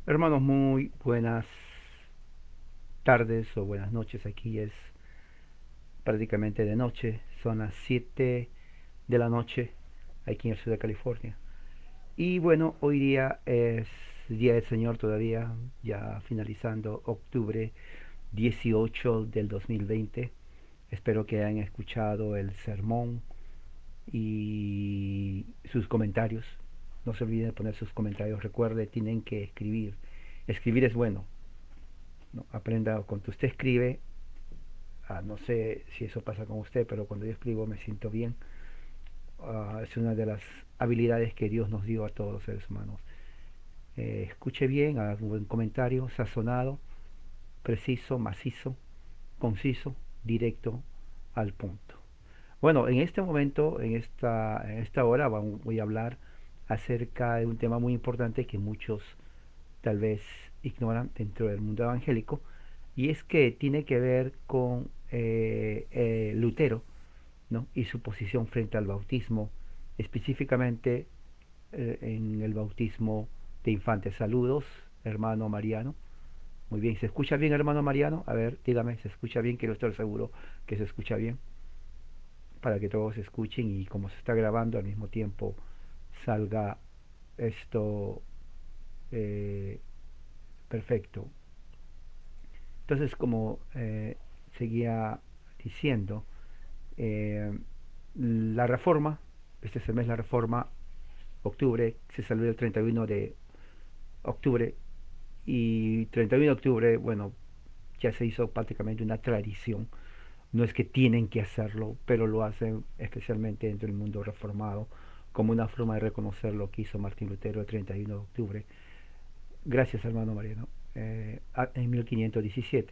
Hermanos, muy buenas tardes o buenas noches. Aquí es prácticamente de noche. Son las 7 de la noche aquí en el sur de California. Y bueno, hoy día es Día del Señor todavía, ya finalizando octubre 18 del 2020. Espero que hayan escuchado el sermón y sus comentarios. No se olviden de poner sus comentarios. Recuerde, tienen que escribir. Escribir es bueno. ¿No? Aprenda cuando usted escribe. No sé si eso pasa con usted, pero cuando yo escribo me siento bien. Es una de las habilidades que Dios nos dio a todos los seres humanos. Escuche bien, haga un buen comentario, sazonado, preciso, macizo, conciso, directo al punto. Bueno, en este momento, en esta hora, voy a hablar acerca de un tema muy importante que muchos tal vez ignoran dentro del mundo evangélico, y es que tiene que ver con Lutero, ¿no? Y su posición frente al bautismo, específicamente en el bautismo de infantes. Saludos, hermano Mariano. Muy bien, ¿se escucha bien, hermano Mariano? A ver, dígame, ¿se escucha bien? Quiero estar seguro que se escucha bien, para que todos escuchen y como se está grabando al mismo tiempo salga esto eh, perfecto. Entonces, como seguía diciendo, eh, la reforma, este es el mes de la reforma, octubre, se celebra el 31 de octubre, y 31 de octubre, bueno, ya se hizo prácticamente una tradición. No es que tienen que hacerlo, pero lo hacen especialmente dentro del mundo reformado, como una forma de reconocer lo que hizo Martín Lutero el 31 de octubre. Gracias, hermano Mariano. En 1517,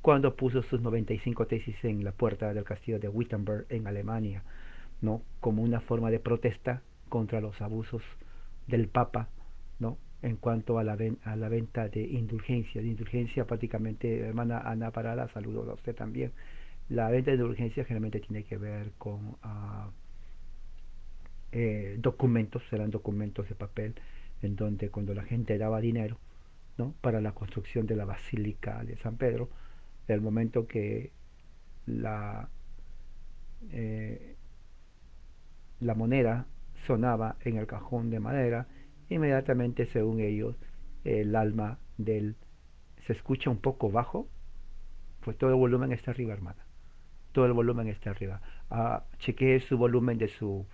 cuando puso sus 95 tesis en la puerta del castillo de Wittenberg en Alemania, ¿no? Como una forma de protesta contra los abusos del Papa, ¿no? En cuanto a la venta de indulgencia prácticamente, hermana Ana Parada, saludos a usted también. La venta de indulgencia generalmente tiene que ver con documentos, eran documentos de papel, en donde cuando la gente daba dinero, ¿no? Para la construcción de la Basílica de San Pedro, el momento que la, eh, la moneda sonaba en el cajón de madera, inmediatamente, según ellos, el alma del se escucha un poco bajo, pues todo el volumen está arriba, hermana. Todo el volumen está arriba. Chequee su volumen de su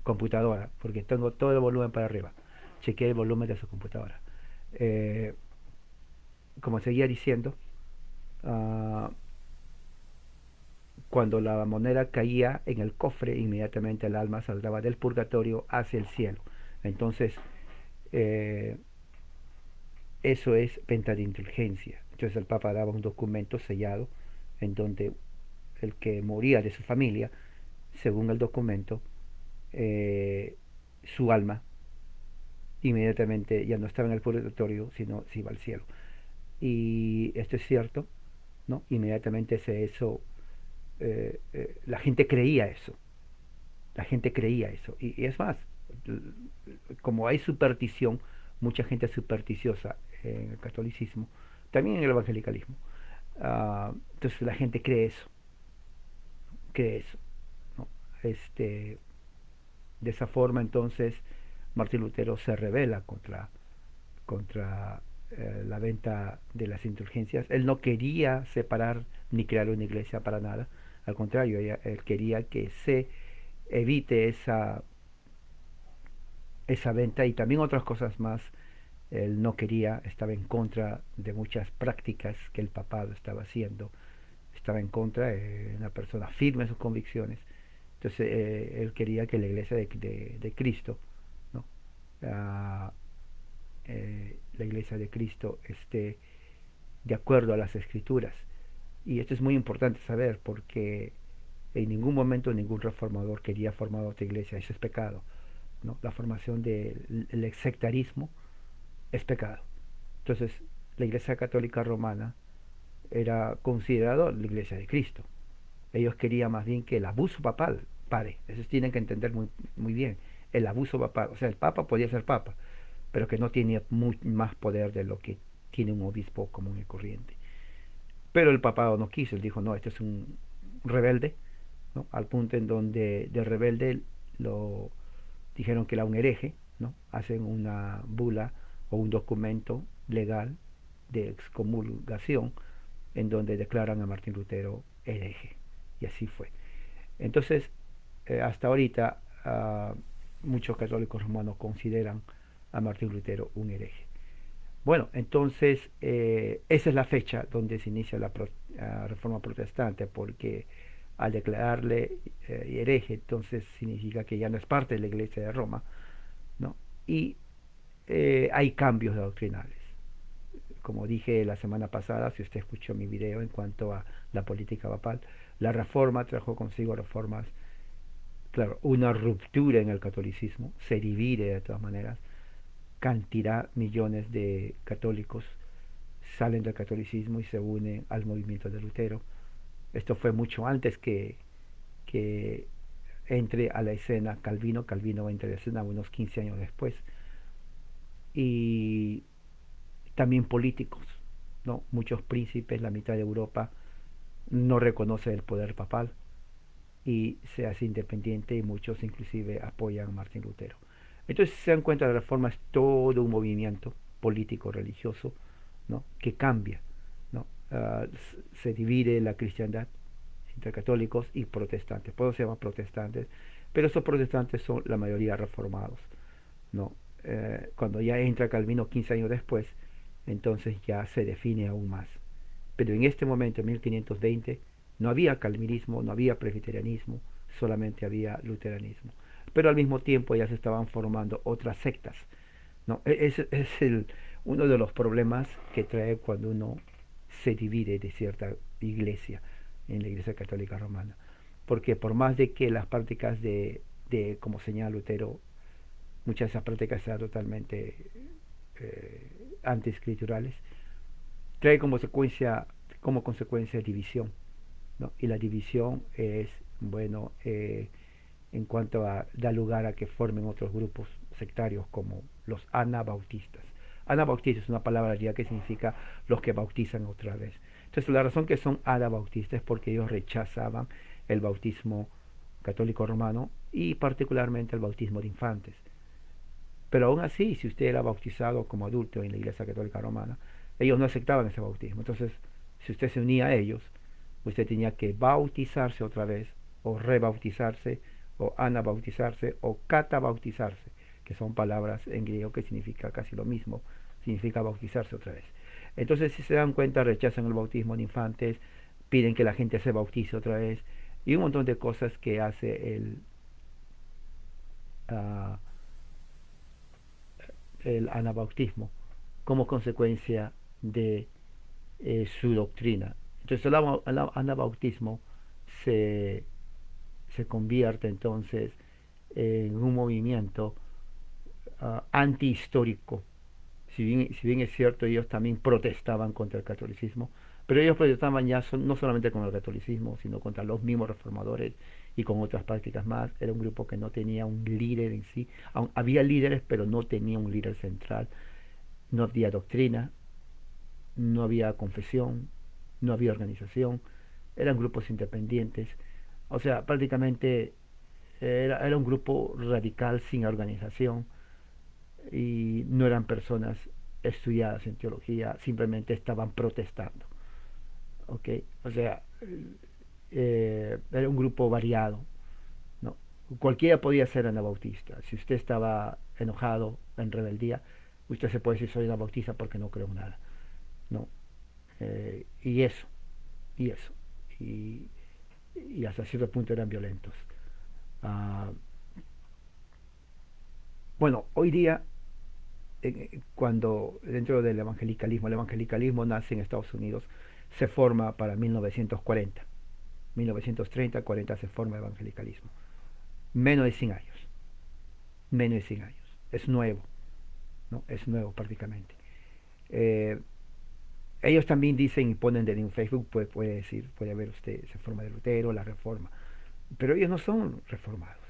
computadora, porque tengo todo el volumen para arriba. Chequee el volumen de su computadora. Eh, Como seguía diciendo, uh, cuando la moneda caía en el cofre, inmediatamente el alma saltaba del purgatorio hacia el cielo. Entonces, eh, eso es venta de indulgencia. Entonces el Papa daba un documento sellado en donde el que moría de su familia, según el documento, eh, su alma inmediatamente ya no estaba en el purgatorio, sino se iba al cielo. Y esto es cierto, ¿no? Inmediatamente la gente creía eso, la gente creía eso. Y es más, como hay superstición, mucha gente es supersticiosa en el catolicismo, también en el evangelicalismo. Entonces la gente cree eso, ¿no? Este, de esa forma entonces Martín Lutero se rebela contra la venta de las indulgencias. Él no quería separar ni crear una iglesia para nada, al contrario, él quería que se evite esa venta y también otras cosas más. Él no quería, estaba en contra de muchas prácticas que el papado estaba haciendo, estaba en contra de una persona firme en sus convicciones. Entonces él quería que la iglesia de Cristo, ¿no? Ah, la iglesia de Cristo esté de acuerdo a las escrituras. Y esto es muy importante saber porque en ningún momento ningún reformador quería formar otra iglesia, eso es pecado, ¿no? La formación del sectarismo es pecado. Entonces, la Iglesia Católica Romana era considerado la Iglesia de Cristo. Ellos querían más bien que el abuso papal pare. Eso tienen que entender muy, muy bien. El abuso papal. O sea, el Papa podía ser Papa, pero que no tiene más poder de lo que tiene un obispo común y corriente. Pero el papado no quiso, él dijo, no, este es un rebelde, ¿no? Al punto en donde de rebelde lo dijeron que era un hereje, ¿no? Hacen una bula o un documento legal de excomulgación en donde declaran a Martín Lutero hereje. Y así fue. Entonces, hasta ahorita, muchos católicos romanos consideran a Martín Lutero un hereje. Bueno, entonces esa es la fecha donde se inicia la reforma protestante, porque al declararle hereje, entonces significa que ya no es parte de la Iglesia de Roma, ¿no? Y hay cambios doctrinales. Como dije la semana pasada, si usted escuchó mi video en cuanto a la política papal, la reforma trajo consigo reformas, claro, una ruptura en el catolicismo, se divide de todas maneras, cantidad, millones de católicos salen del catolicismo y se unen al movimiento de Lutero. Esto fue mucho antes que entre a la escena Calvino. Calvino entra a la escena unos 15 años después. Y también políticos, ¿no? Muchos príncipes, la mitad de Europa no reconoce el poder papal y se hace independiente, y muchos inclusive apoyan a Martín Lutero. Entonces se dan cuenta, la reforma es todo un movimiento político religioso, ¿no? Que cambia, ¿no? Se divide la cristiandad entre católicos y protestantes. Por eso se llaman protestantes, pero esos protestantes son la mayoría reformados, ¿no? Cuando ya entra Calvino 15 años después, entonces ya se define aún más. Pero en este momento, en 1520, no había calvinismo, no había presbiterianismo, solamente había luteranismo. Pero al mismo tiempo ya se estaban formando otras sectas, ¿no? Ese es uno de los problemas que trae cuando uno se divide de cierta iglesia, en la Iglesia Católica Romana. Porque por más de que las prácticas como señala Lutero, muchas de esas prácticas sean totalmente antiescriturales, trae como consecuencia división, ¿no? Y la división es, bueno, en cuanto a da lugar a que formen otros grupos sectarios como los anabautistas. Anabautistas es una palabra griega que significa los que bautizan otra vez. Entonces la razón que son anabautistas es porque ellos rechazaban el bautismo católico romano y particularmente el bautismo de infantes. Pero aún así, si usted era bautizado como adulto en la Iglesia Católica Romana, ellos no aceptaban ese bautismo. Entonces, si usted se unía a ellos, usted tenía que bautizarse otra vez, o rebautizarse, o anabautizarse, o catabautizarse, que son palabras en griego que significa casi lo mismo, significa bautizarse otra vez. Entonces, si se dan cuenta, rechazan el bautismo de infantes, piden que la gente se bautice otra vez, y un montón de cosas que hace uh, el anabautismo como consecuencia de su doctrina. Entonces el anabautismo se, se convierte entonces en un movimiento antihistórico. Si bien es cierto, ellos también protestaban contra el catolicismo, pero ellos protestaban ya no solamente con el catolicismo, sino contra los mismos reformadores y con otras prácticas más. Era un grupo que no tenía un líder en sí. Había líderes, pero no tenía un líder central. No había doctrina, no había confesión, no había organización. Eran grupos independientes. O sea, prácticamente era un grupo radical sin organización, y no eran personas estudiadas en teología, simplemente estaban protestando. ¿Okay? O sea, era un grupo variado, ¿no? Cualquiera podía ser anabautista. Si usted estaba enojado, en rebeldía, usted se puede decir soy anabautista porque no creo en nada, ¿no? Y eso, y eso. Y, y hasta cierto punto eran violentos. Uh, bueno, hoy día, cuando dentro del evangelicalismo, el evangelicalismo nace en Estados Unidos, se forma para 1940. 1930-40 se forma el evangelicalismo. Menos de 100 años. Menos de 100 años. Es nuevo, ¿no? Es nuevo prácticamente. Ellos también dicen y ponen en Facebook, puede decir, puede ver usted, se forma de Lutero, la reforma. Pero ellos no son reformados.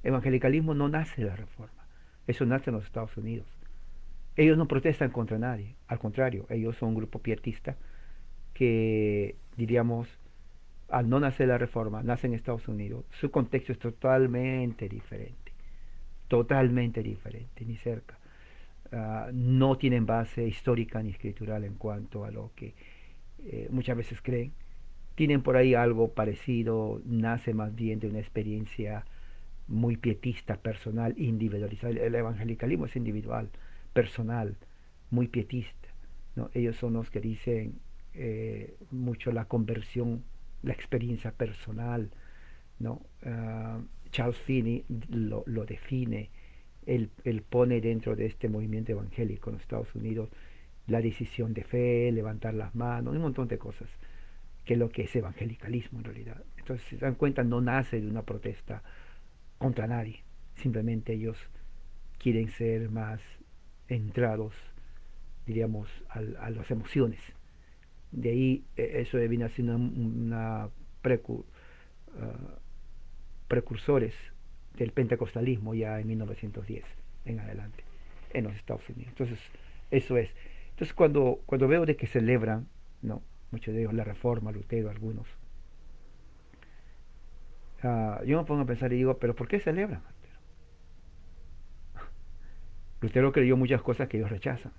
Evangelicalismo no nace de la reforma. Eso nace en los Estados Unidos. Ellos no protestan contra nadie, al contrario, ellos son un grupo pietista que, diríamos, al no nacer la reforma, nace en Estados Unidos, su contexto es totalmente diferente, ni cerca. No tienen base histórica ni escritural en cuanto a lo que muchas veces creen. Tienen por ahí algo parecido, nace más bien de una experiencia muy pietista, personal, individualizada. El evangelicalismo es individual, personal, muy pietista, ¿no? Ellos son los que dicen mucho la conversión, la experiencia personal, ¿no? Charles Finney lo define, él pone dentro de este movimiento evangélico en los Estados Unidos la decisión de fe, levantar las manos, un montón de cosas, que es lo que es evangelicalismo en realidad. Entonces, si se dan cuenta, no nace de una protesta contra nadie, simplemente ellos quieren ser más entrados, diríamos, a las emociones. De ahí eso viene siendo una precu, uh, precursores del pentecostalismo ya en 1910 en adelante en los Estados Unidos. Entonces, eso es. Entonces, cuando veo de que celebran, no, muchos de ellos la Reforma, Lutero, algunos, yo me pongo a pensar y digo, pero ¿por qué celebran? Lutero creyó muchas cosas que ellos rechazan.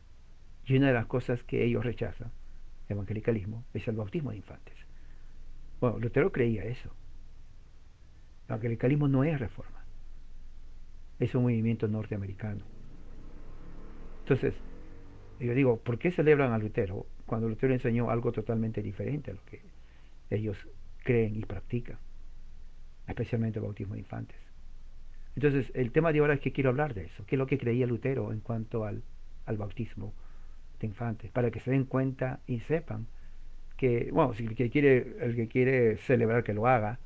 Y una de las cosas que ellos rechazan, evangelicalismo, es el bautismo de infantes. Bueno, Lutero creía eso. El evangelicalismo no es reforma, es un movimiento norteamericano. Entonces, yo digo, ¿por qué celebran a Lutero cuando Lutero enseñó algo totalmente diferente a lo que ellos creen y practican, especialmente el bautismo de infantes? Entonces, el tema de ahora es que quiero hablar de eso, qué es lo que creía Lutero en cuanto al bautismo de infantes, para que se den cuenta y sepan que, bueno, si el que quiere celebrar que lo haga,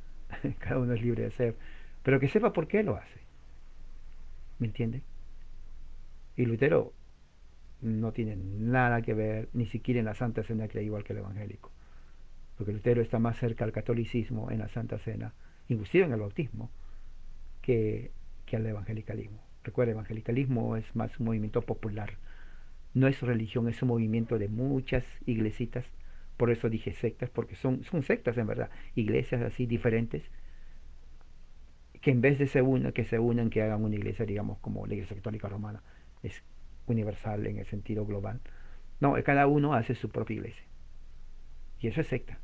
cada uno es libre de hacer, pero que sepa por qué lo hace, ¿me entiende? Y Lutero no tiene nada que ver, ni siquiera en la Santa Cena cree igual que el evangélico, porque Lutero está más cerca al catolicismo en la Santa Cena, inclusive en el bautismo, que al evangelicalismo. Recuerda, el evangelicalismo es más un movimiento popular, no es religión, es un movimiento de muchas iglesitas, por eso dije sectas, porque son sectas en verdad, iglesias así diferentes, que en vez de que se unan, que hagan una iglesia, digamos, como la Iglesia Católica Romana, es universal en el sentido global. No, cada uno hace su propia iglesia. Y eso es secta.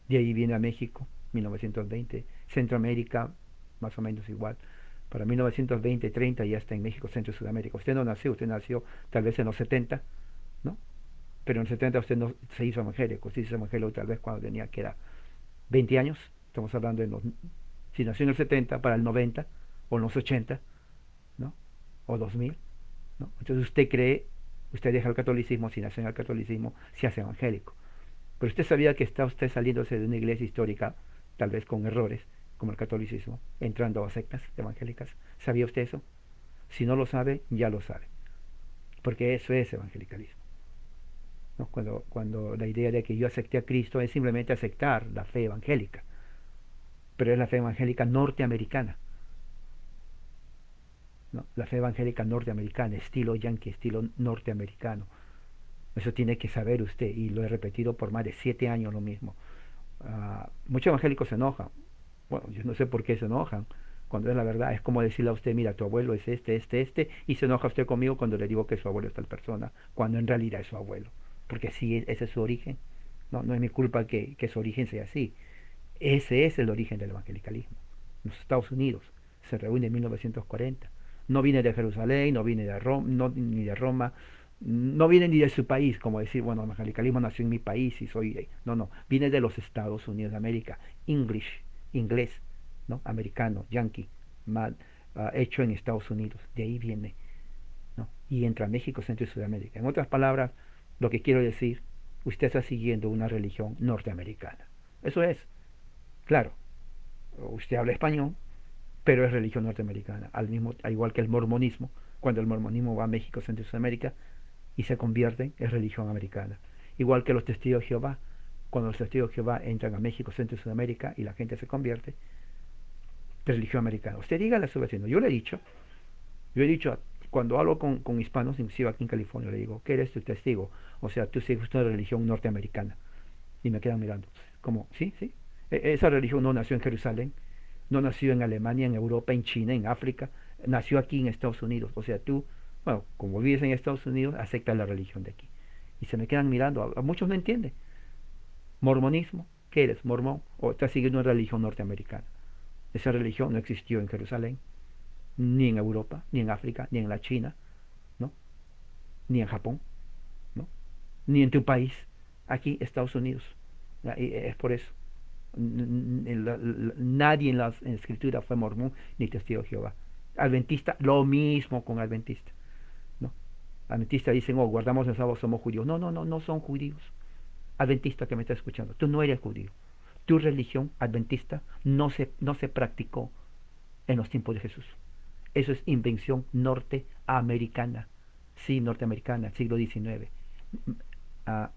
De ahí viene a México, 1920, Centroamérica, más o menos igual. Para 1920, 30 ya está en México, Centro y Sudamérica. Usted no nació, usted nació tal vez en los 70, ¿no? Pero en los 70 usted no se hizo evangélico, se hizo evangélico tal vez cuando tenía que era 20 años, estamos hablando de los, si nació en el 70 para el 90, o en los 80, ¿no? O 2000, ¿no? Entonces usted deja el catolicismo, si nace en el catolicismo, se hace evangélico. Pero usted sabía que está usted saliéndose de una iglesia histórica, tal vez con errores, como el catolicismo, entrando a sectas evangélicas. ¿Sabía usted eso? Si no lo sabe, ya lo sabe. Porque eso es evangelicalismo, ¿no? Cuando la idea de que yo acepté a Cristo es simplemente aceptar la fe evangélica, pero es la fe evangélica norteamericana, ¿no? La fe evangélica norteamericana, estilo yankee, estilo norteamericano. Eso tiene que saber usted, y lo he repetido por más de 7 años lo mismo. Muchos evangélicos se enojan. Bueno, yo no sé por qué se enojan, cuando es la verdad. Es como decirle a usted, mira, tu abuelo es este, y se enoja usted conmigo cuando le digo que su abuelo es tal persona, cuando en realidad es su abuelo. Porque sí, ese es su origen. No es mi culpa que su origen sea así. Ese es el origen del evangelicalismo. En los Estados Unidos se reúne en 1940. No viene de Jerusalén, no viene de Roma, ni de Roma, no viene ni de su país, como decir, bueno, el evangelicalismo nació en mi país y soy... No, viene de los Estados Unidos de América, inglés, ¿no? Americano, yankee, hecho en Estados Unidos, de ahí viene, ¿no? Y entra a México, Centro y Sudamérica. En otras palabras, lo que quiero decir, usted está siguiendo una religión norteamericana. Eso es, claro, usted habla español, pero es religión norteamericana, al igual que el mormonismo. Cuando el mormonismo va a México, Centro y Sudamérica y se convierte, es religión americana. Igual que los testigos de Jehová, cuando los testigos de Jehová entran a México, Centro y Sudamérica y la gente se convierte, de religión americana. Usted dígale a su vecino, yo he dicho cuando hablo con hispanos, inclusive aquí en California, le digo, ¿qué eres tu testigo? O sea, tú sigues una religión norteamericana. Y me quedan mirando. Como, sí, sí. Esa religión no nació en Jerusalén, no nació en Alemania, en Europa, en China, en África, nació aquí en Estados Unidos. O sea, tú, bueno, como vives en Estados Unidos, aceptas la religión de aquí. Y se me quedan mirando, a muchos no entienden. Mormonismo, ¿qué eres? Mormón, o estás siguiendo una religión norteamericana. Esa religión no existió en Jerusalén, ni en Europa, ni en África, ni en la China, ¿no? Ni en Japón, ¿no? Ni en tu país, aquí, Estados Unidos. Y es por eso. Nadie en la escritura fue mormón ni testigo de Jehová. Adventista, lo mismo con adventista, ¿no? Adventista dicen, oh, guardamos el sábado, somos judíos. No, no, no, no son judíos. Adventista que me está escuchando, tú no eres judío. Tu religión adventista no se practicó en los tiempos de Jesús. Eso es invención norteamericana. Sí, norteamericana, siglo XIX.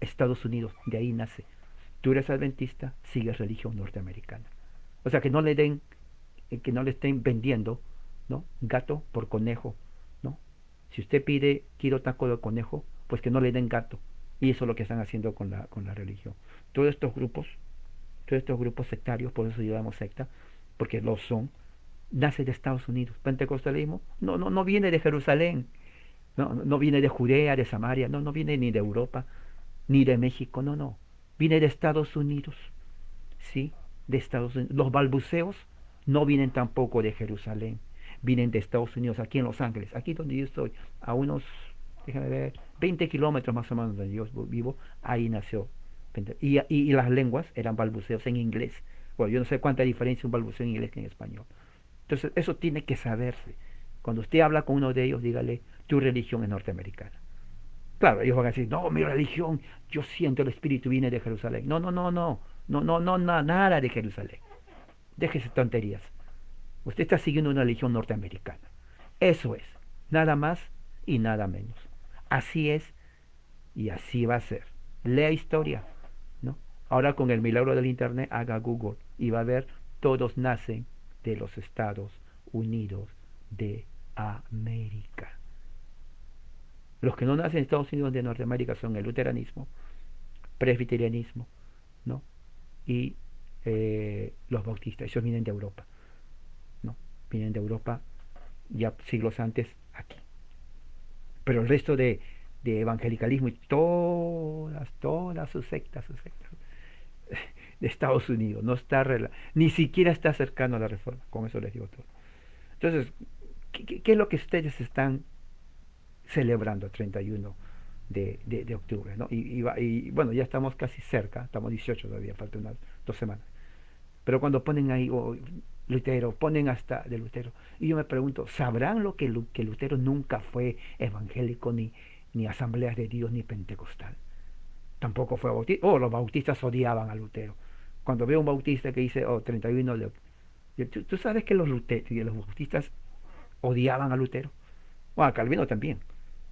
Estados Unidos, de ahí nace. Tú eres adventista, sigues religión norteamericana. O sea, que no le estén vendiendo, ¿no? Gato por conejo, ¿no? Si usted pide quiero taco de conejo, pues que no le den gato. Y eso es lo que están haciendo con la religión. Todos estos grupos, todos estos grupos sectarios, por eso llamamos secta, porque lo son, nace de Estados Unidos. Pentecostalismo no viene de Jerusalén, no viene de Judea, de Samaria, no viene ni de Europa, ni de México, no. Viene de Estados Unidos, ¿sí? De Estados Unidos. Los balbuceos no vienen tampoco de Jerusalén, vienen de Estados Unidos, aquí en Los Ángeles, aquí donde yo estoy, a unos, déjame ver, 20 kilómetros más o menos donde yo vivo, ahí nació. Y las lenguas eran balbuceos en inglés. Bueno, yo no sé cuánta diferencia un balbuceo en inglés que en español. Entonces, eso tiene que saberse. Cuando usted habla con uno de ellos, dígale, tu religión es norteamericana. Claro, ellos van a decir, no, mi religión, yo siento el espíritu viene de Jerusalén. No, nada de Jerusalén. Déjese tonterías. Usted está siguiendo una religión norteamericana. Eso es, nada más y nada menos. Así es y así va a ser. Lea historia, ¿no? Ahora con el milagro del internet, haga Google y va a ver, todos nacen de los Estados Unidos de América. Los que no nacen en Estados Unidos de Norteamérica son el luteranismo, presbiterianismo, ¿no? Y los bautistas, ellos vienen de Europa, ¿no? Vienen de Europa ya siglos antes aquí. Pero el resto de evangelicalismo y todas sus sectas de Estados Unidos, no está ni siquiera está cercano a la reforma, con eso les digo todo. Entonces, ¿qué es lo que ustedes están celebrando el 31 de octubre, ¿no? Y bueno, ya estamos casi cerca, estamos 18 todavía, faltan unas 2 semanas. Pero cuando ponen ahí, Lutero, ponen hasta de Lutero, y yo me pregunto, ¿sabrán lo que Lutero nunca fue evangélico, ni asambleas de Dios, ni pentecostal? Tampoco fue bautista. Los bautistas odiaban a Lutero. Cuando veo un bautista que dice, 31 de octubre, ¿tú sabes que los bautistas odiaban a Lutero? Bueno, a Calvino también.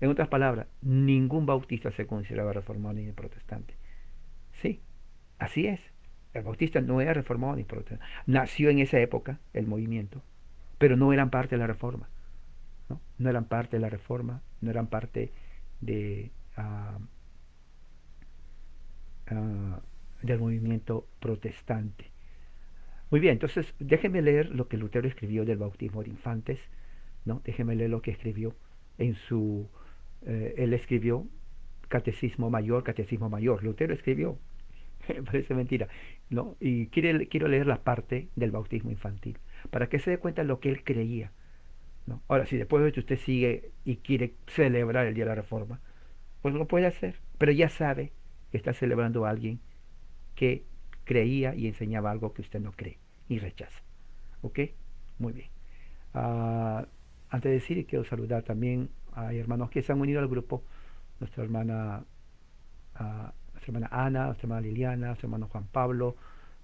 En otras palabras, ningún bautista se consideraba reformado ni protestante. Sí, así es. El bautista no era reformado ni protestante. Nació en esa época el movimiento, pero no eran parte de la reforma. No eran parte de la reforma, no eran parte de, ah, ah, del movimiento protestante. Muy bien, entonces déjenme leer lo que Lutero escribió del bautismo de infantes, ¿no? Déjenme leer lo que escribió en su... él escribió catecismo mayor. Lutero escribió, parece mentira, ¿no? Y quiero leer la parte del bautismo infantil, para que se dé cuenta de lo que él creía, ¿no? Ahora, si después de esto usted sigue y quiere celebrar el Día de la Reforma, pues lo puede hacer, pero ya sabe que está celebrando a alguien que creía y enseñaba algo que usted no cree y rechaza. ¿Ok? Muy bien. Ah, antes de decir, quiero saludar también a hermanos que se han unido al grupo. Nuestra hermana, nuestra hermana Ana, nuestra hermana Liliana, nuestro hermano Juan Pablo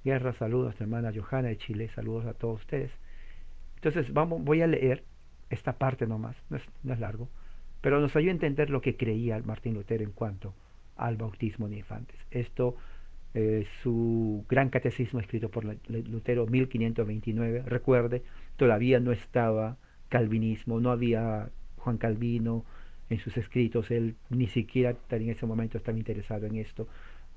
Guerra, saludos, nuestra hermana Johanna de Chile, saludos a todos ustedes. Entonces voy a leer esta parte nomás, no es largo, pero nos ayuda a entender lo que creía Martín Lutero en cuanto al bautismo de infantes. Esto su gran catecismo escrito por Lutero 1529. Recuerde, todavía no estaba calvinismo, no había Juan Calvino, en sus escritos. Él ni siquiera en ese momento estaba interesado en esto.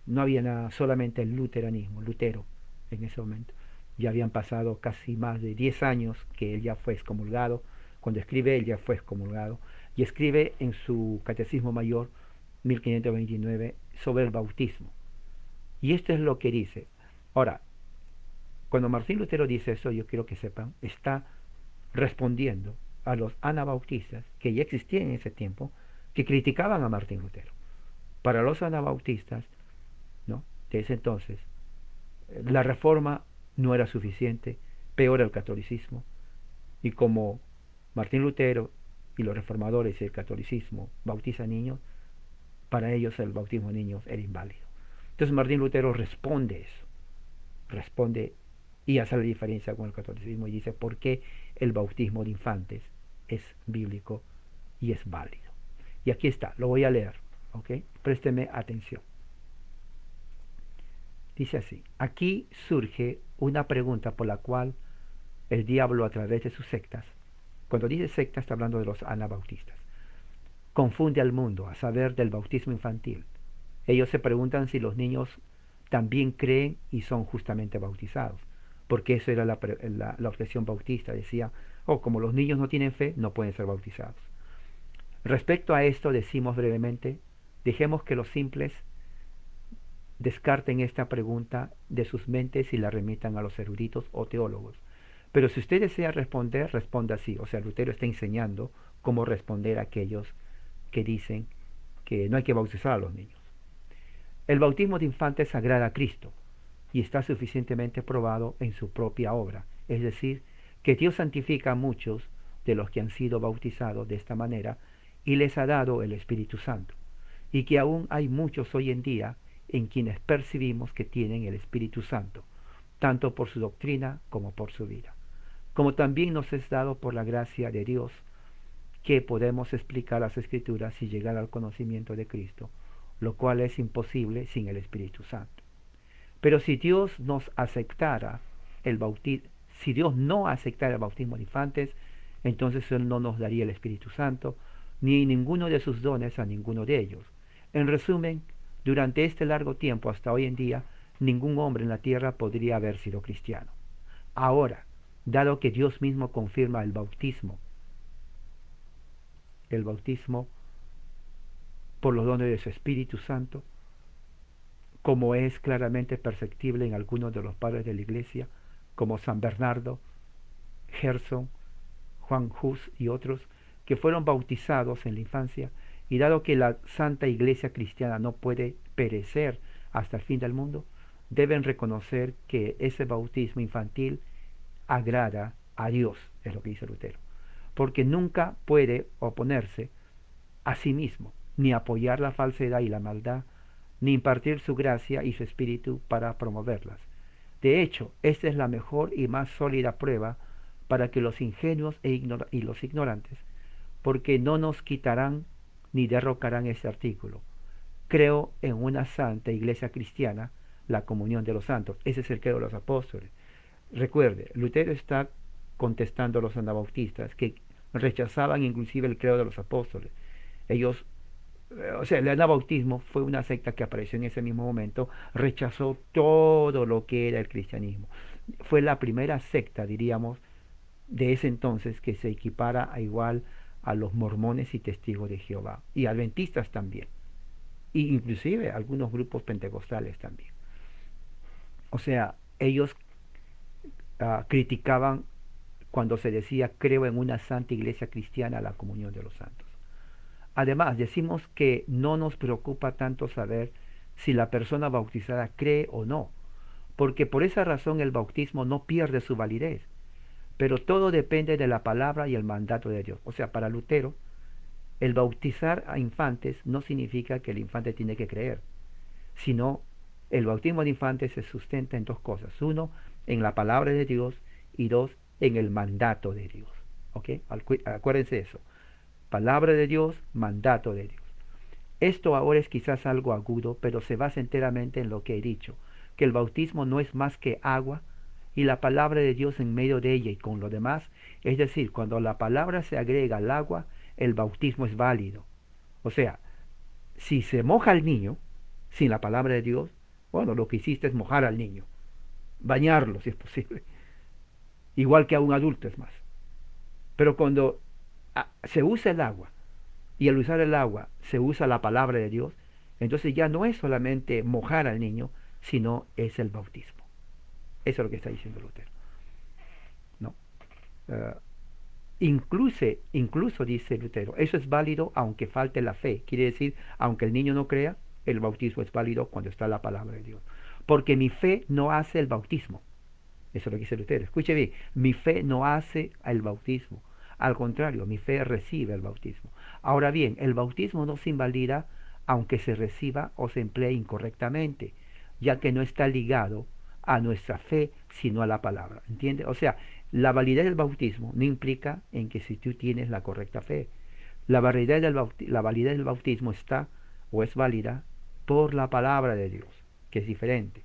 No había nada, solamente el luteranismo, Lutero, en ese momento. Ya habían pasado casi más de 10 años que él ya fue excomulgado. Cuando escribe, él ya fue excomulgado. Y escribe en su Catecismo Mayor, 1529, sobre el bautismo. Y esto es lo que dice. Ahora, cuando Martín Lutero dice eso, yo quiero que sepan, está respondiendo a los anabautistas que ya existían en ese tiempo, que criticaban a Martín Lutero. Para los anabautistas, ¿no?, de ese entonces, la reforma no era suficiente, peor el catolicismo, y como Martín Lutero y los reformadores y el catolicismo bautizan niños, para ellos el bautismo de niños era inválido. Entonces Martín Lutero responde eso, responde y hace la diferencia con el catolicismo y dice por qué el bautismo de infantes es bíblico y es válido. Y aquí está, lo voy a leer, ¿ok? Présteme atención. Dice así: aquí surge una pregunta por la cual el diablo, a través de sus sectas, cuando dice secta está hablando de los anabautistas, confunde al mundo, a saber, del bautismo infantil. Ellos se preguntan si los niños también creen y son justamente bautizados, porque eso era la objeción bautista. Decía, como los niños no tienen fe, no pueden ser bautizados. Respecto a esto decimos brevemente, dejemos que los simples descarten esta pregunta de sus mentes y la remitan a los eruditos o teólogos. Pero si usted desea responder, responda así. O sea, Lutero está enseñando cómo responder a aquellos que dicen que no hay que bautizar a los niños. El bautismo de infantes agrada a Cristo y está suficientemente probado en su propia obra, es decir, que Dios santifica a muchos de los que han sido bautizados de esta manera y les ha dado el Espíritu Santo, y que aún hay muchos hoy en día en quienes percibimos que tienen el Espíritu Santo, tanto por su doctrina como por su vida. Como también nos es dado por la gracia de Dios que podemos explicar las Escrituras y llegar al conocimiento de Cristo, lo cual es imposible sin el Espíritu Santo. Pero si Dios nos aceptara si Dios no aceptara el bautismo de infantes, entonces Él no nos daría el Espíritu Santo, ni ninguno de sus dones a ninguno de ellos. En resumen, durante este largo tiempo hasta hoy en día, ningún hombre en la tierra podría haber sido cristiano. Ahora, dado que Dios mismo confirma el bautismo por los dones de su Espíritu Santo, como es claramente perceptible en algunos de los padres de la Iglesia, como San Bernardo, Gerson, Juan Hus y otros, que fueron bautizados en la infancia, y dado que la Santa Iglesia cristiana no puede perecer hasta el fin del mundo, deben reconocer que ese bautismo infantil agrada a Dios, es lo que dice Lutero, porque nunca puede oponerse a sí mismo, ni apoyar la falsedad y la maldad, ni impartir su gracia y su espíritu para promoverlas. De hecho, esta es la mejor y más sólida prueba para que los ingenuos y los ignorantes, porque no nos quitarán ni derrocarán este artículo. Creo en una santa iglesia cristiana, la comunión de los santos. Ese es el credo de los apóstoles. Recuerde, Lutero está contestando a los anabautistas que rechazaban inclusive el credo de los apóstoles. Ellos, el anabautismo fue una secta que apareció en ese mismo momento, rechazó todo lo que era el cristianismo. Fue la primera secta, diríamos, de ese entonces que se equipara a igual a los mormones y testigos de Jehová, y adventistas también, e inclusive algunos grupos pentecostales también. O sea, ellos criticaban cuando se decía creo en una santa iglesia cristiana, la comunión de los santos. Además, decimos que no nos preocupa tanto saber si la persona bautizada cree o no, porque por esa razón el bautismo no pierde su validez, pero todo depende de la palabra y el mandato de Dios. O sea, para Lutero, el bautizar a infantes no significa que el infante tiene que creer, sino el bautismo de infantes se sustenta en dos cosas. Uno, en la palabra de Dios, y dos, en el mandato de Dios. ¿Ok? Acuérdense de eso. Palabra de Dios, mandato de Dios. Esto ahora es quizás algo agudo, pero se basa enteramente en lo que he dicho, que el bautismo no es más que agua y la palabra de Dios en medio de ella y con lo demás, es decir, cuando la palabra se agrega al agua, el bautismo es válido. O sea, si se moja al niño sin la palabra de Dios, bueno, lo que hiciste es mojar al niño, bañarlo si es posible, igual que a un adulto es más. Pero cuando se usa el agua, y al usar el agua se usa la palabra de Dios, entonces ya no es solamente mojar al niño, sino es el bautismo. Eso es lo que está diciendo Lutero. ¿No? Uh, incluso dice Lutero, eso es válido aunque falte la fe. Quiere decir, aunque el niño no crea, el bautismo es válido cuando está la palabra de Dios. Porque mi fe no hace el bautismo. Eso es lo que dice Lutero. Escuche bien, mi fe no hace el bautismo. Al contrario, mi fe recibe el bautismo. Ahora bien, el bautismo no se invalida aunque se reciba o se emplee incorrectamente, ya que no está ligado a nuestra fe, sino a la palabra. ¿Entiende? O sea, la validez del bautismo no implica en que si tú tienes la correcta fe. La validez del bautismo está o es válida por la palabra de Dios, que es diferente.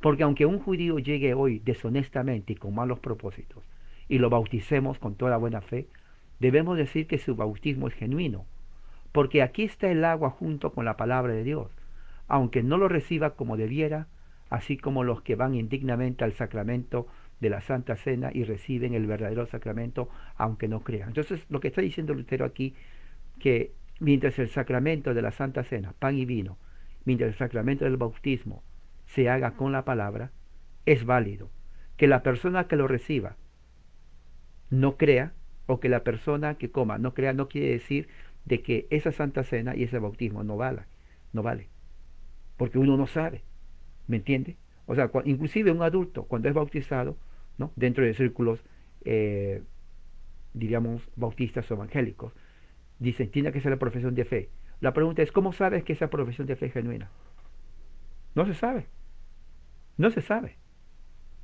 Porque aunque un judío llegue hoy deshonestamente y con malos propósitos y lo bauticemos con toda buena fe, debemos decir que su bautismo es genuino, porque aquí está el agua junto con la palabra de Dios, aunque no lo reciba como debiera, así como los que van indignamente al sacramento de la Santa Cena y reciben el verdadero sacramento, aunque no crean. Entonces, lo que está diciendo Lutero aquí, que mientras el sacramento de la Santa Cena, pan y vino, mientras el sacramento del bautismo se haga con la palabra, es válido. Que la persona que lo reciba no crea, o que la persona que coma no crea, no quiere decir de que esa Santa Cena y ese bautismo no vale, porque uno no sabe, ¿me entiende? O sea, inclusive un adulto cuando es bautizado, ¿no? Dentro de círculos, diríamos, bautistas o evangélicos, dicen, tiene que ser la profesión de fe. La pregunta es, ¿cómo sabes que esa profesión de fe es genuina? No se sabe, no se sabe.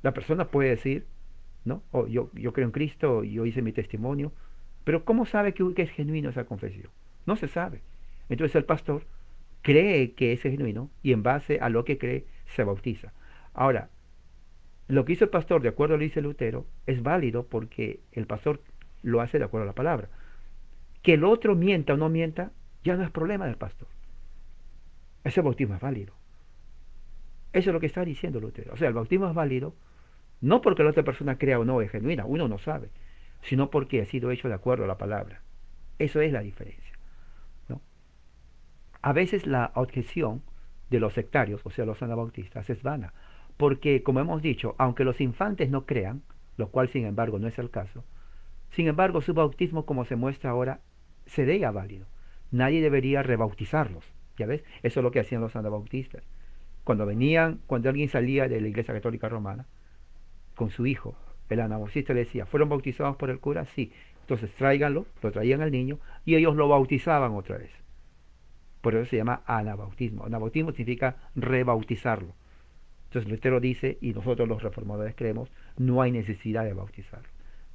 La persona puede decir, ¿no? Oh, yo creo en Cristo, yo hice mi testimonio, pero ¿cómo sabe que es genuino esa confesión? No se sabe. Entonces el pastor cree que es genuino y en base a lo que cree se bautiza. Ahora, lo que hizo el pastor, de acuerdo a lo que dice Lutero, es válido porque el pastor lo hace de acuerdo a la palabra. Que el otro mienta o no mienta, ya no es problema del pastor. Ese bautismo es válido. Eso es lo que está diciendo Lutero. O sea, el bautismo es válido no porque la otra persona crea o no es genuina, uno no sabe, sino porque ha sido hecho de acuerdo a la palabra. Eso es la diferencia, ¿no? A veces la objeción de los sectarios, o sea, los anabautistas, es vana, porque, como hemos dicho, aunque los infantes no crean, lo cual sin embargo no es el caso, sin embargo su bautismo, como se muestra ahora, sería válido. Nadie debería rebautizarlos, ¿ya ves? Eso es lo que hacían los anabautistas. Cuando alguien salía de la Iglesia Católica Romana, con su hijo, el anabautista le decía, ¿fueron bautizados por el cura? Sí. Entonces tráiganlo, lo traían al niño y ellos lo bautizaban otra vez. Por eso se llama anabautismo. Anabautismo significa rebautizarlo. Entonces Lutero dice, y nosotros los reformadores creemos, no hay necesidad de bautizarlo.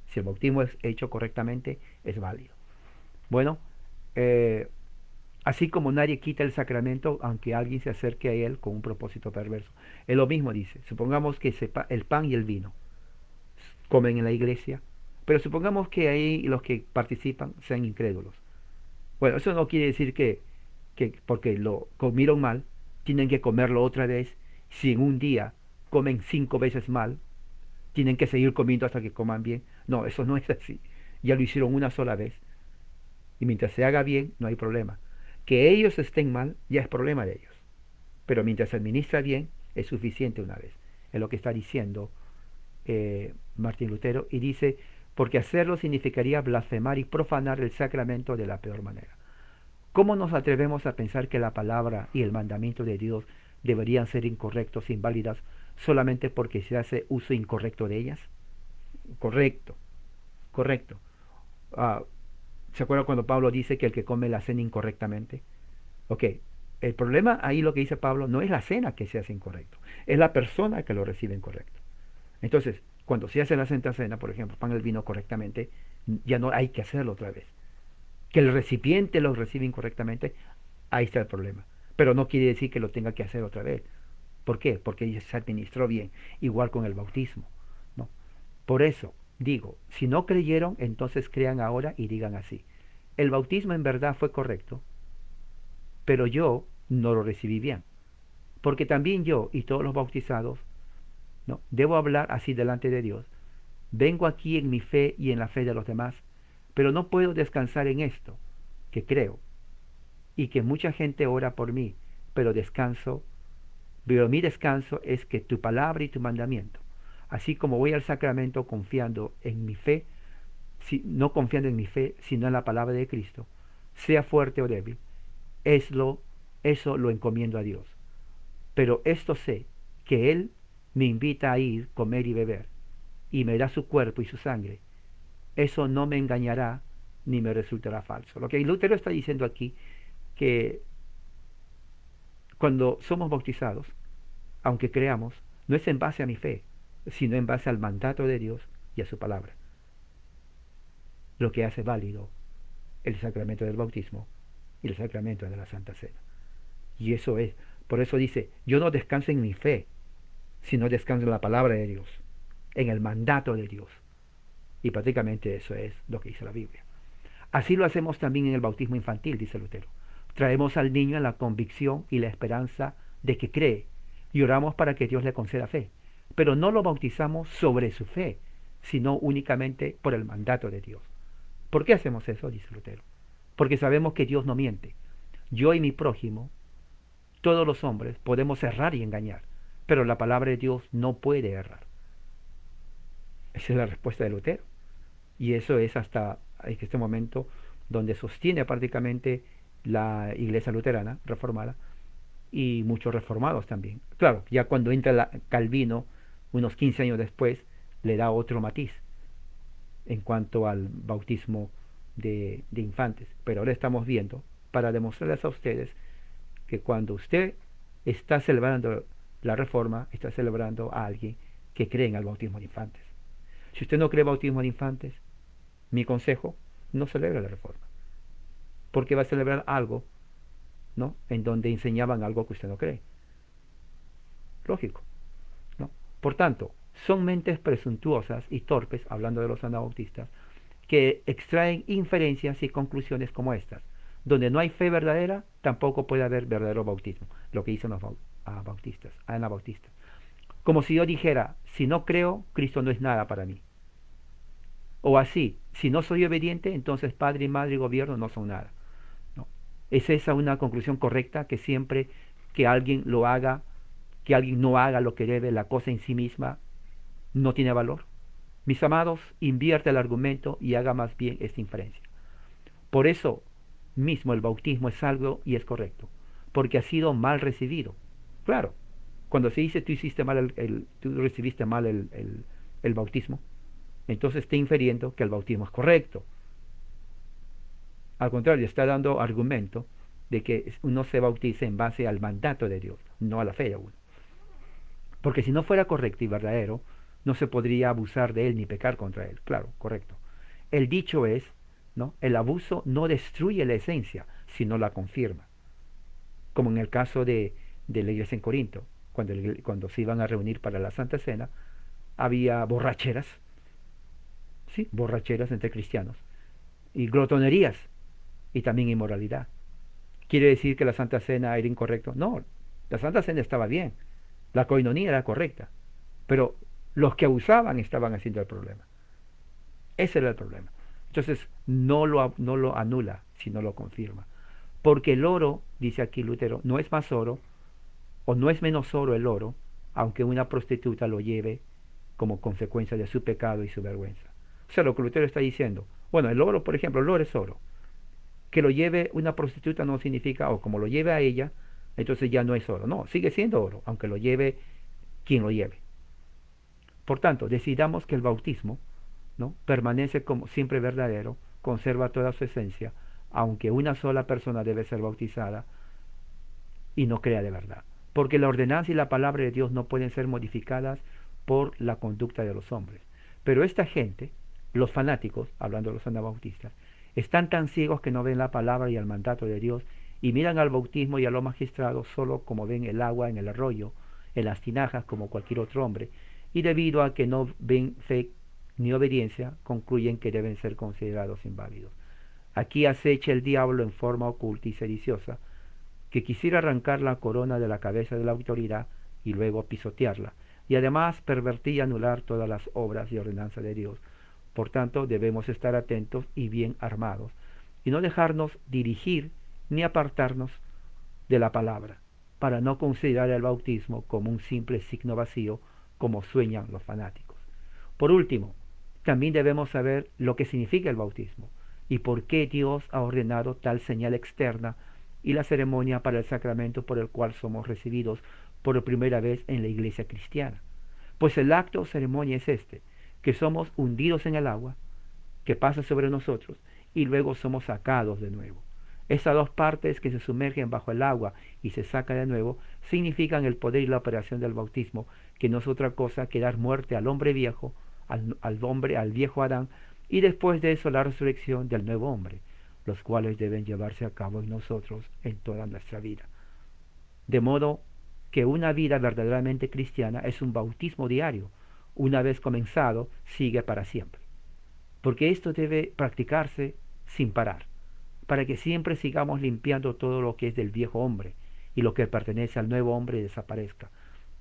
Si el bautismo es hecho correctamente, es válido. Bueno, así como nadie quita el sacramento, aunque alguien se acerque a él con un propósito perverso. Es lo mismo dice, supongamos que el pan y el vino comen en la iglesia, pero supongamos que ahí los que participan sean incrédulos. Bueno, eso no quiere decir que porque lo comieron mal, tienen que comerlo otra vez. Si en un día comen 5 veces mal, tienen que seguir comiendo hasta que coman bien. No, eso no es así. Ya lo hicieron una sola vez. Y mientras se haga bien, no hay problema. Que ellos estén mal, ya es problema de ellos. Pero mientras se administra bien, es suficiente una vez. Es lo que está diciendo Martín Lutero. Y dice, porque hacerlo significaría blasfemar y profanar el sacramento de la peor manera. ¿Cómo nos atrevemos a pensar que la palabra y el mandamiento de Dios deberían ser incorrectos, inválidas, solamente porque se hace uso incorrecto de ellas? Correcto, correcto. Ah, ¿se acuerdan cuando Pablo dice que el que come la cena incorrectamente? Ok, el problema ahí lo que dice Pablo no es la cena que se hace incorrecto, es la persona que lo recibe incorrecto. Entonces, cuando se hace la Santa Cena, por ejemplo, pan el vino correctamente, ya no hay que hacerlo otra vez. Que el recipiente lo recibe incorrectamente, ahí está el problema. Pero no quiere decir que lo tenga que hacer otra vez. ¿Por qué? Porque se administró bien, igual con el bautismo, ¿no? Por eso digo, si no creyeron, entonces crean ahora y digan así. el bautismo en verdad fue correcto, pero yo no lo recibí bien. Porque también yo y todos los bautizados, ¿no?, debo hablar así delante de Dios. Vengo aquí en mi fe y en la fe de los demás, pero no puedo descansar en esto, que creo, y que mucha gente ora por mí, pero mi descanso es que tu palabra y tu mandamiento, así como voy al sacramento confiando en mi fe, no confiando en mi fe, sino en la palabra de Cristo, sea fuerte o débil, eso lo encomiendo a Dios. Pero esto sé, que Él me invita a ir, comer y beber, y me da su cuerpo y su sangre. Eso no me engañará ni me resultará falso. Lo que Lutero está diciendo aquí, que cuando somos bautizados, aunque creamos, no es en base a mi fe, sino en base al mandato de Dios y a su palabra, lo que hace válido el sacramento del bautismo y el sacramento de la Santa Cena. Y eso es, por eso dice, yo no descanso en mi fe, sino descanso en la palabra de Dios, en el mandato de Dios. Y prácticamente eso es lo que dice la Biblia. Así lo hacemos también en el bautismo infantil, dice Lutero. Traemos al niño en la convicción y la esperanza de que cree, y oramos para que Dios le conceda fe. Pero no lo bautizamos sobre su fe, sino únicamente por el mandato de Dios. ¿Por qué hacemos eso?, dice Lutero. Porque sabemos que Dios no miente. Yo y mi prójimo, todos los hombres, podemos errar y engañar, pero la palabra de Dios no puede errar. Esa es la respuesta de Lutero. Y eso es hasta este momento donde sostiene prácticamente la Iglesia luterana reformada y muchos reformados también. Claro, ya cuando entra Calvino, unos 15 años después, le da otro matiz en cuanto al bautismo de infantes. Pero ahora estamos viendo, para demostrarles a ustedes, que cuando usted está celebrando la reforma, está celebrando a alguien que cree en el bautismo de infantes. Si usted no cree bautismo de infantes, mi consejo, no celebre la reforma, porque va a celebrar algo, ¿no?, en donde enseñaban algo que usted no cree. Lógico, ¿no? Por tanto, son mentes presuntuosas y torpes, hablando de los anabautistas, que extraen inferencias y conclusiones como estas. Donde no hay fe verdadera, tampoco puede haber verdadero bautismo, lo que dicen los anabautistas. Como si yo dijera, si no creo, Cristo no es nada para mí. O así, si no soy obediente, entonces padre, madre y gobierno no son nada. ¿No? ¿Es esa una conclusión correcta? Que siempre que alguien lo haga, que alguien no haga lo que debe, la cosa en sí misma no tiene valor. Mis amados, invierte el argumento y haga más bien esta inferencia. Por eso mismo el bautismo es algo y es correcto, porque ha sido mal recibido. Claro, cuando se dice tú hiciste mal tú recibiste mal el bautismo, entonces está infiriendo que el bautismo es correcto. Al contrario, está dando argumento de que uno se bautice en base al mandato de Dios, no a la fe de uno. Porque si no fuera correcto y verdadero, no se podría abusar de él ni pecar contra él. Claro, correcto. El dicho es, ¿no?, el abuso no destruye la esencia, sino la confirma. Como en el caso de la iglesia en Corinto, cuando se iban a reunir para la Santa Cena, había borracheras, ¿sí?, borracheras entre cristianos, y glotonerías, y también inmoralidad. ¿Quiere decir que la Santa Cena era incorrecto? No, la Santa Cena estaba bien, la coinonía era correcta, pero los que abusaban estaban haciendo el problema. Ese era el problema. Entonces no lo anula, sino lo confirma. Porque el oro, dice aquí Lutero, no es más oro, o no es menos oro el oro, aunque una prostituta lo lleve como consecuencia de su pecado y su vergüenza. O sea, lo que Lutero está diciendo, bueno, el oro, por ejemplo, el oro es oro. Que lo lleve una prostituta no significa, o como lo lleve a ella, entonces ya no es oro. No, sigue siendo oro, aunque lo lleve quien lo lleve. Por tanto, decidamos que el bautismo, ¿no?, permanece como siempre verdadero, conserva toda su esencia, aunque una sola persona debe ser bautizada y no crea de verdad. Porque la ordenanza y la palabra de Dios no pueden ser modificadas por la conducta de los hombres. Pero esta gente, los fanáticos, hablando de los anabautistas, están tan ciegos que no ven la palabra y el mandato de Dios y miran al bautismo y a los magistrados solo como ven el agua en el arroyo, en las tinajas como cualquier otro hombre, y debido a que no ven fe ni obediencia, concluyen que deben ser considerados inválidos. Aquí acecha el diablo en forma oculta y sediciosa, que quisiera arrancar la corona de la cabeza de la autoridad y luego pisotearla, y además pervertir y anular todas las obras y ordenanzas de Dios. Por tanto, debemos estar atentos y bien armados, y no dejarnos dirigir ni apartarnos de la palabra, para no considerar el bautismo como un simple signo vacío, como sueñan los fanáticos. Por último, también debemos saber lo que significa el bautismo y por qué Dios ha ordenado tal señal externa y la ceremonia para el sacramento por el cual somos recibidos por primera vez en la iglesia cristiana. Pues el acto o ceremonia es este, que somos hundidos en el agua, que pasa sobre nosotros, y luego somos sacados de nuevo. Estas dos partes que se sumergen bajo el agua y se sacan de nuevo significan el poder y la operación del bautismo, que no es otra cosa que dar muerte al hombre viejo, al viejo Adán, y después de eso la resurrección del nuevo hombre, los cuales deben llevarse a cabo en nosotros en toda nuestra vida. De modo que una vida verdaderamente cristiana es un bautismo diario. Una vez comenzado, sigue para siempre. Porque esto debe practicarse sin parar, para que siempre sigamos limpiando todo lo que es del viejo hombre y lo que pertenece al nuevo hombre desaparezca.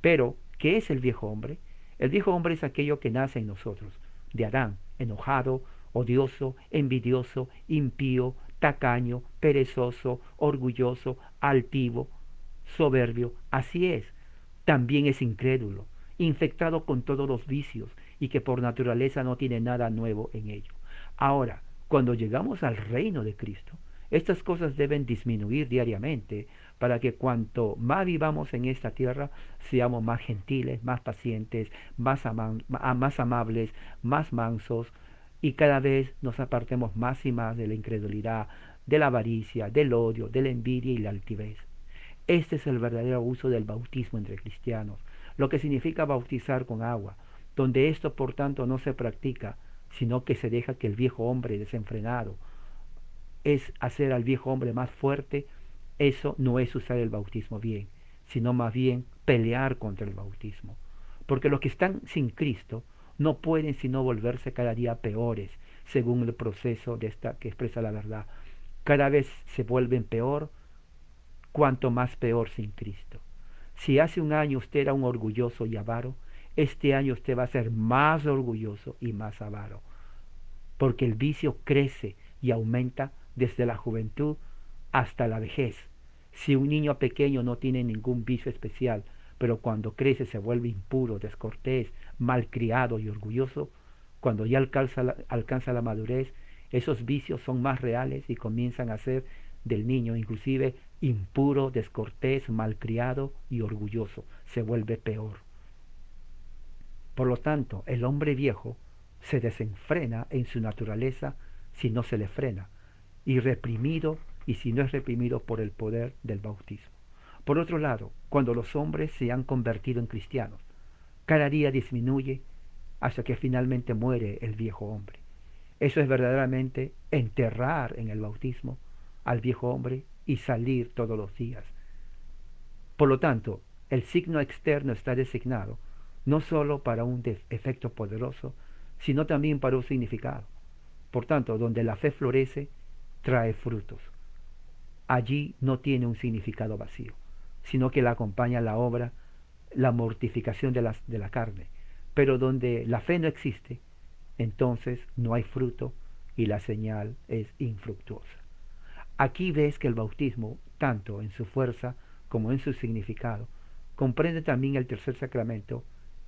Pero, ¿qué es el viejo hombre? El viejo hombre es aquello que nace en nosotros, de Adán, enojado, odioso, envidioso, impío, tacaño, perezoso, orgulloso, altivo, soberbio. Así es. También es incrédulo, infectado con todos los vicios y que por naturaleza no tiene nada nuevo en ello. Ahora, cuando llegamos al reino de Cristo, estas cosas deben disminuir diariamente para que cuanto más vivamos en esta tierra, seamos más gentiles, más pacientes, más amables, más mansos, y cada vez nos apartemos más y más de la incredulidad, de la avaricia, del odio, de la envidia y la altivez. Este es el verdadero uso del bautismo entre cristianos, lo que significa bautizar con agua, donde esto por tanto no se practica, sino que se deja que el viejo hombre desenfrenado es hacer al viejo hombre más fuerte. Eso no es usar el bautismo bien, sino más bien pelear contra el bautismo. Porque los que están sin Cristo no pueden sino volverse cada día peores, según el proceso de esta que expresa la verdad. Cada vez se vuelven peor, cuanto más peor sin Cristo. Si hace un año usted era un orgulloso y avaro, este año usted va a ser más orgulloso y más avaro, porque el vicio crece y aumenta desde la juventud hasta la vejez. Si un niño pequeño no tiene ningún vicio especial, pero cuando crece se vuelve impuro, descortés, malcriado y orgulloso, cuando ya alcanza la madurez, esos vicios son más reales y comienzan a ser del niño inclusive impuro, descortés, malcriado y orgulloso. Se vuelve peor. Por lo tanto, el hombre viejo se desenfrena en su naturaleza si no se le frena, y reprimido, y si no es reprimido por el poder del bautismo. Por otro lado, cuando los hombres se han convertido en cristianos, cada día disminuye hasta que finalmente muere el viejo hombre. Eso es verdaderamente enterrar en el bautismo al viejo hombre y salir todos los días. Por lo tanto, el signo externo está designado no sólo para un efecto poderoso, sino también para un significado. Por tanto, donde la fe florece, trae frutos. Allí no tiene un significado vacío, sino que la acompaña la obra, la mortificación de la carne. Pero donde la fe no existe, entonces no hay fruto y la señal es infructuosa. Aquí ves que el bautismo, tanto en su fuerza como en su significado, comprende también el tercer sacramento,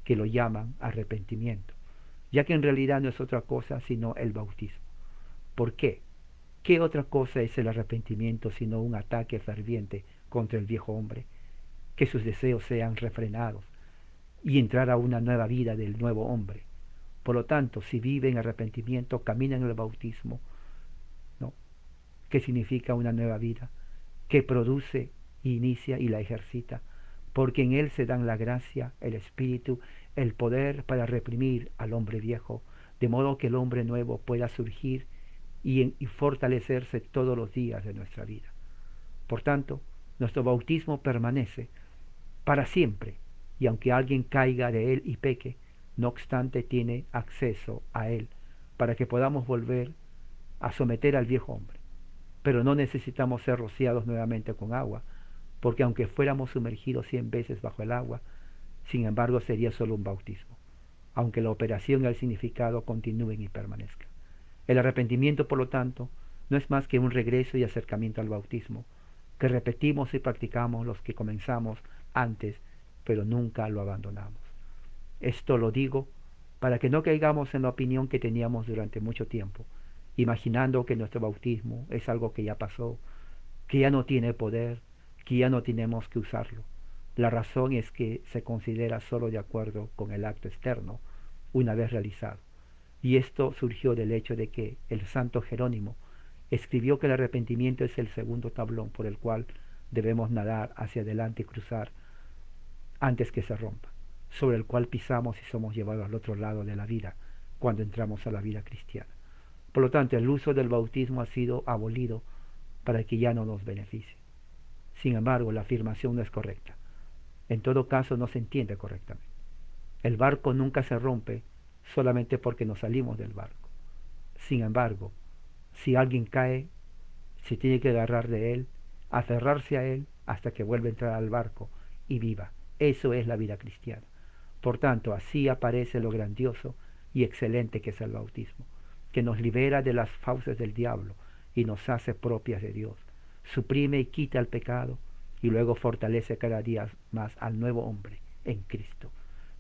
que lo llaman arrepentimiento, ya que en realidad no es otra cosa sino el bautismo. ¿Por qué? ¿Qué otra cosa es el arrepentimiento sino un ataque ferviente contra el viejo hombre? Que sus deseos sean refrenados y entrar a una nueva vida del nuevo hombre. Por lo tanto, si vive en arrepentimiento, camina en el bautismo, ¿no? ¿Qué significa una nueva vida? Que produce, inicia y la ejercita, porque en él se dan la gracia, el espíritu, el poder para reprimir al hombre viejo, de modo que el hombre nuevo pueda surgir y fortalecerse todos los días de nuestra vida. Por tanto, nuestro bautismo permanece para siempre, y aunque alguien caiga de él y peque, no obstante tiene acceso a él, para que podamos volver a someter al viejo hombre. Pero no necesitamos ser rociados nuevamente con agua, porque aunque fuéramos sumergidos 100 veces bajo el agua, sin embargo sería solo un bautismo, aunque la operación y el significado continúen y permanezcan. El arrepentimiento, por lo tanto, no es más que un regreso y acercamiento al bautismo, que repetimos y practicamos los que comenzamos antes, pero nunca lo abandonamos. Esto lo digo para que no caigamos en la opinión que teníamos durante mucho tiempo, imaginando que nuestro bautismo es algo que ya pasó, que ya no tiene poder, que ya no tenemos que usarlo. La razón es que se considera solo de acuerdo con el acto externo, una vez realizado. Y esto surgió del hecho de que el santo Jerónimo escribió que el arrepentimiento es el segundo tablón por el cual debemos nadar hacia adelante y cruzar antes que se rompa, sobre el cual pisamos y somos llevados al otro lado de la vida cuando entramos a la vida cristiana. Por lo tanto, el uso del bautismo ha sido abolido para que ya no nos beneficie. Sin embargo, la afirmación no es correcta. En todo caso, no se entiende correctamente. El barco nunca se rompe solamente porque nos salimos del barco. Sin embargo, si alguien cae, se tiene que agarrar de él, aferrarse a él hasta que vuelva a entrar al barco y viva. Eso es la vida cristiana. Por tanto, así aparece lo grandioso y excelente que es el bautismo, que nos libera de las fauces del diablo y nos hace propias de Dios, suprime y quita el pecado y luego fortalece cada día más al nuevo hombre en Cristo.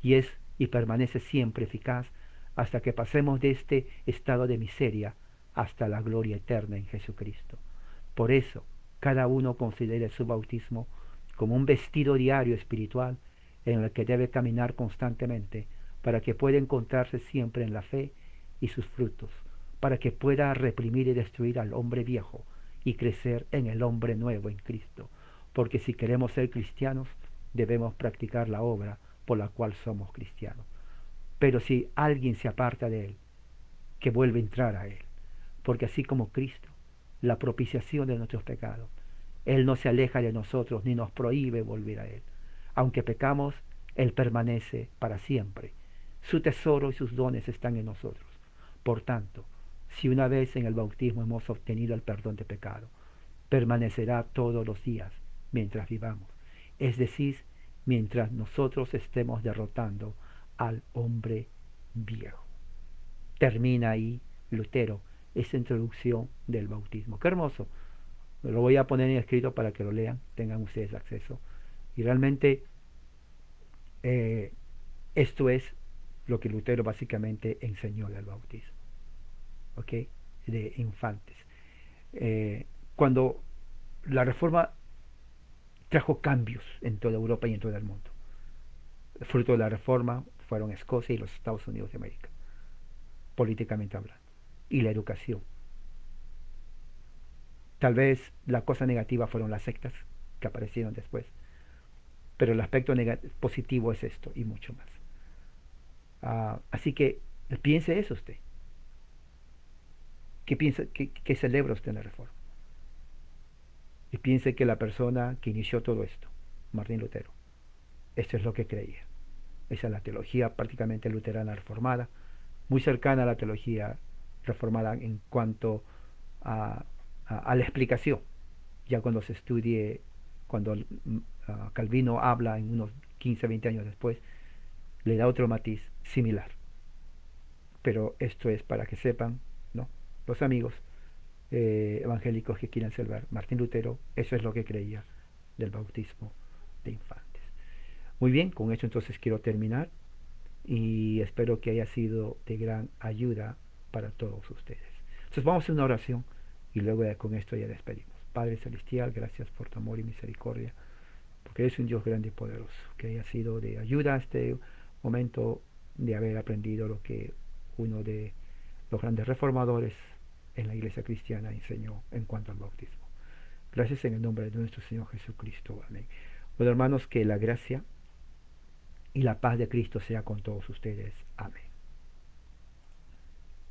Y es y permanece siempre eficaz hasta que pasemos de este estado de miseria hasta la gloria eterna en Jesucristo. Por eso, cada uno considere su bautismo como un vestido diario espiritual en el que debe caminar constantemente para que pueda encontrarse siempre en la fe y sus frutos, para que pueda reprimir y destruir al hombre viejo y crecer en el hombre nuevo en Cristo. Porque si queremos ser cristianos, debemos practicar la obra por la cual somos cristianos. Pero si alguien se aparta de él, que vuelva a entrar a él, porque así como Cristo, la propiciación de nuestros pecados, él no se aleja de nosotros ni nos prohíbe volver a él. Aunque pecamos, él permanece para siempre. Su tesoro y sus dones están en nosotros. Por tanto, si una vez en el bautismo hemos obtenido el perdón de pecado, permanecerá todos los días mientras vivamos, es decir, mientras nosotros estemos derrotando al hombre viejo. Termina ahí Lutero esa introducción del bautismo. Qué hermoso. Lo voy a poner en escrito para que lo lean, tengan ustedes acceso. Y realmente esto es lo que Lutero básicamente enseñó del bautismo, ¿ok? De infantes. Cuando la Reforma trajo cambios en toda Europa y en todo el mundo. El fruto de la Reforma fueron Escocia y los Estados Unidos de América, políticamente hablando, y la educación. Tal vez la cosa negativa fueron las sectas que aparecieron después, pero el aspecto positivo es esto y mucho más. Así que piense eso usted. ¿Qué piensa, qué celebra usted en la Reforma? Y piense que la persona que inició todo esto, Martín Lutero, esto es lo que creía. Esa es la teología prácticamente luterana reformada, muy cercana a la teología reformada en cuanto a la explicación. Ya cuando se estudie, cuando Calvino habla en unos 15, 20 años después, le da otro matiz similar. Pero esto es para que sepan, ¿no?, los amigos evangélicos que quieran salvar. Martín Lutero, eso es lo que creía del bautismo de infantes. Muy bien, con esto entonces quiero terminar y espero que haya sido de gran ayuda para todos ustedes. Entonces vamos a hacer una oración y luego con esto ya despedimos. Padre Celestial, gracias por tu amor y misericordia, porque eres un Dios grande y poderoso, que haya sido de ayuda a este momento de haber aprendido lo que uno de los grandes reformadores en la iglesia cristiana enseñó en cuanto al bautismo. Gracias en el nombre de nuestro Señor Jesucristo. Amén. Bueno, hermanos, que la gracia y la paz de Cristo sea con todos ustedes. Amén.